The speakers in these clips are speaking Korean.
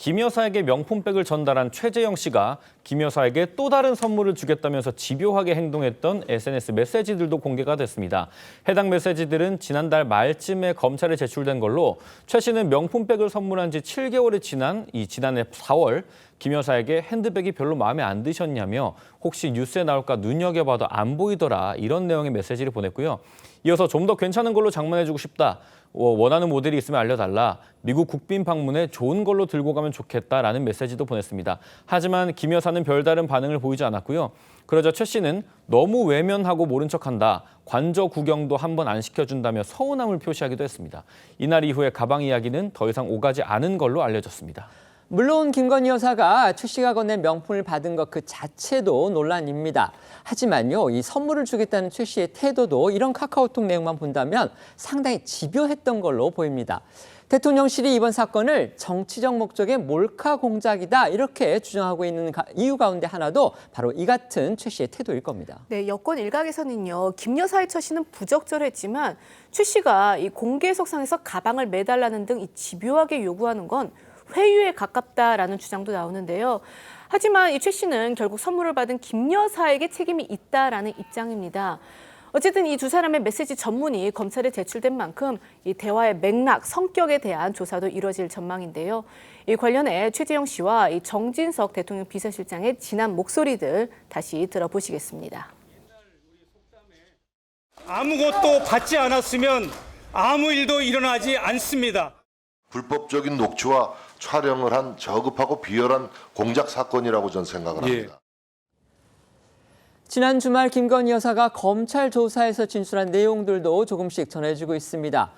김 여사에게 명품백을 전달한 최재형 씨가 김 여사에게 또 다른 선물을 주겠다면서 집요하게 행동했던 SNS 메시지들도 공개가 됐습니다. 해당 메시지들은 지난달 말쯤에 검찰에 제출된 걸로 최 씨는 명품백을 선물한 지 7개월이 지난 지난해 4월 김 여사에게 핸드백이 별로 마음에 안 드셨냐며 혹시 뉴스에 나올까 눈여겨봐도 안 보이더라 이런 내용의 메시지를 보냈고요. 이어서 좀 더 괜찮은 걸로 장만해주고 싶다. 원하는 모델이 있으면 알려달라. 미국 국빈 방문에 좋은 걸로 들고 가면 좋겠다라는 메시지도 보냈습니다. 하지만 김 여사는 별다른 반응을 보이지 않았고요. 그러자 최 씨는 너무 외면하고 모른 척한다. 관저 구경도 한번 안 시켜준다며 서운함을 표시하기도 했습니다. 이날 이후에 가방 이야기는 더 이상 오가지 않은 걸로 알려졌습니다. 물론 김건희 여사가 최 씨가 건넨 명품을 받은 것 그 자체도 논란입니다. 하지만요, 이 선물을 주겠다는 최 씨의 태도도 이런 카카오톡 내용만 본다면 상당히 집요했던 걸로 보입니다. 대통령실이 이번 사건을 정치적 목적의 몰카 공작이다 이렇게 주장하고 있는 이유 가운데 하나도 바로 이 같은 최 씨의 태도일 겁니다. 네, 여권 일각에서는요, 김 여사의 처신은 부적절했지만 최 씨가 이 공개석상에서 가방을 매달라는 등 이 집요하게 요구하는 건 회유에 가깝다라는 주장도 나오는데요. 하지만 이 최 씨는 결국 선물을 받은 김 여사에게 책임이 있다라는 입장입니다. 어쨌든 이 두 사람의 메시지 전문이 검찰에 제출된 만큼 이 대화의 맥락, 성격에 대한 조사도 이뤄질 전망인데요. 이 관련해 최재형 씨와 이 정진석 대통령 비서실장의 지난 목소리들 다시 들어보시겠습니다. 아무것도 받지 않았으면 아무 일도 일어나지 않습니다. 불법적인 녹취와 촬영을 한 저급하고 비열한 공작 사건이라고 저는 생각을 합니다. 지난 주말 김건희 여사가 검찰 조사에서 진술한 내용들도 조금씩 전해지고 있습니다.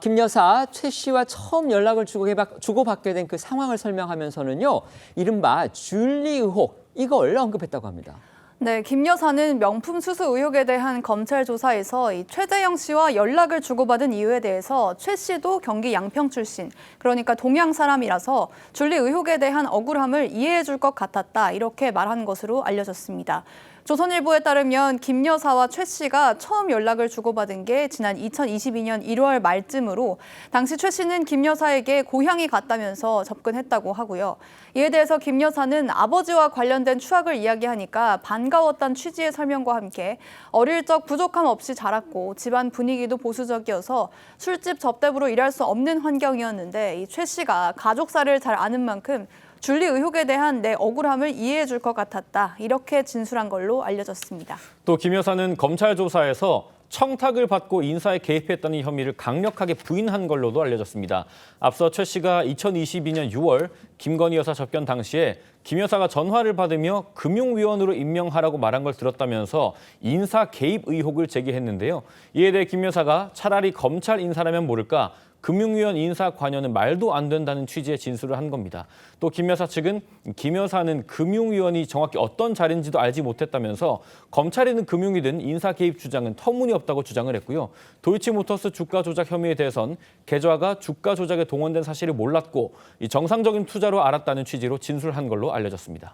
김 여사 최 씨와 처음 연락을 주고받게 된 그 상황을 설명하면서는요, 이른바 줄리 의혹 이걸 언급했다고 합니다. 네, 김 여사는 명품 수수 의혹에 대한 검찰 조사에서 이 최재형 씨와 연락을 주고받은 이유에 대해서 최 씨도 경기 양평 출신, 그러니까 동양 사람이라서 줄리 의혹에 대한 억울함을 이해해 줄 것 같았다 이렇게 말한 것으로 알려졌습니다. 조선일보에 따르면 김 여사와 최 씨가 처음 연락을 주고받은 게 지난 2022년 1월 말쯤으로 당시 최 씨는 김 여사에게 고향이 갔다면서 접근했다고 하고요. 이에 대해서 김 여사는 아버지와 관련된 추억을 이야기하니까 반가웠던 취지의 설명과 함께 어릴 적 부족함 없이 자랐고 집안 분위기도 보수적이어서 술집 접대부로 일할 수 없는 환경이었는데 이 최 씨가 가족사를 잘 아는 만큼 줄리 의혹에 대한 내 억울함을 이해해 줄 것 같았다. 이렇게 진술한 걸로 알려졌습니다. 또 김 여사는 검찰 조사에서 청탁을 받고 인사에 개입했다는 혐의를 강력하게 부인한 걸로도 알려졌습니다. 앞서 최 씨가 2022년 6월 김건희 여사 접견 당시에 김 여사가 전화를 받으며 금융위원으로 임명하라고 말한 걸 들었다면서 인사 개입 의혹을 제기했는데요. 이에 대해 김 여사가 차라리 검찰 인사라면 모를까 금융위원 인사 관여는 말도 안 된다는 취지의 진술을 한 겁니다. 또 김 여사 측은 김 여사는 금융위원이 정확히 어떤 자리인지도 알지 못했다면서 검찰이든 금융이든 인사 개입 주장은 터무니없다고 주장을 했고요. 도이치모터스 주가 조작 혐의에 대해선 계좌가 주가 조작에 동원된 사실을 몰랐고 정상적인 투자로 알았다는 취지로 진술한 걸로 알려졌습니다.